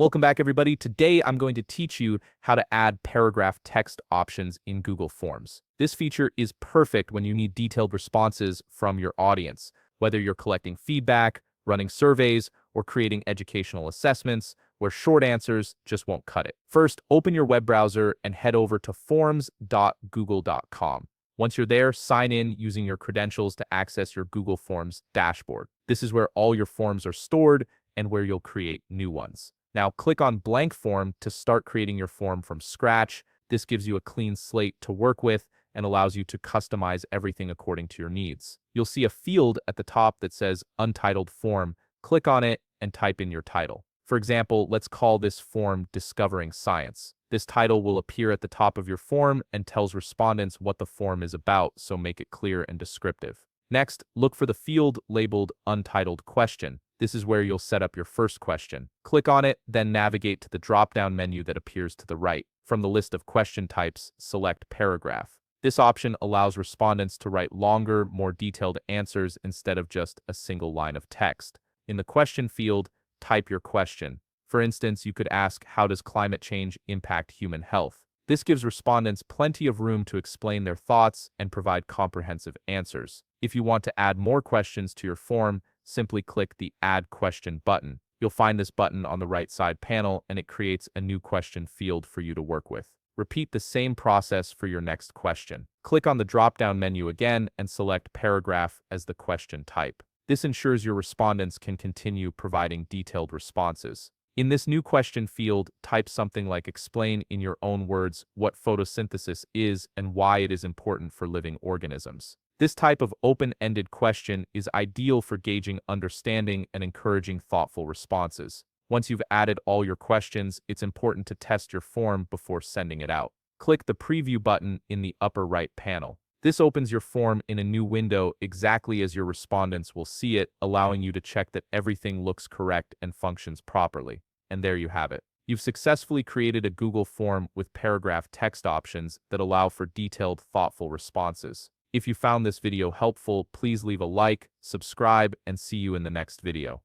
Welcome back, everybody. Today, I'm going to teach you how to add paragraph text options in Google Forms. This feature is perfect when you need detailed responses from your audience, whether you're collecting feedback, running surveys, or creating educational assessments where short answers just won't cut it. First, open your web browser and head over to forms.google.com. Once you're there, sign in using your credentials to access your Google Forms dashboard. This is where all your forms are stored and where you'll create new ones. Now click on blank form to start creating your form from scratch. This gives you a clean slate to work with and allows you to customize everything according to your needs. You'll see a field at the top that says Untitled Form. Click on it and type in your title. For example, let's call this form Discovering Science. This title will appear at the top of your form and tells respondents what the form is about, so make it clear and descriptive. Next, look for the field labeled Untitled Question. This is where you'll set up your first question. Click on it, then navigate to the drop-down menu that appears to the right. From the list of question types, select Paragraph. This option allows respondents to write longer, more detailed answers instead of just a single line of text. In the question field, type your question. For instance, you could ask, how does climate change impact human health? This gives respondents plenty of room to explain their thoughts and provide comprehensive answers. If you want to add more questions to your form, simply click the Add Question button. You'll find this button on the right side panel, and it creates a new question field for you to work with. Repeat the same process for your next question. Click on the drop-down menu again and select Paragraph as the question type. This ensures your respondents can continue providing detailed responses. In this new question field, type something like explain in your own words what photosynthesis is and why it is important for living organisms. This type of open-ended question is ideal for gauging understanding and encouraging thoughtful responses. Once you've added all your questions, it's important to test your form before sending it out. Click the Preview button in the upper right panel. This opens your form in a new window exactly as your respondents will see it, allowing you to check that everything looks correct and functions properly. And there you have it. You've successfully created a Google form with paragraph text options that allow for detailed, thoughtful responses. If you found this video helpful, please leave a like, subscribe, and see you in the next video.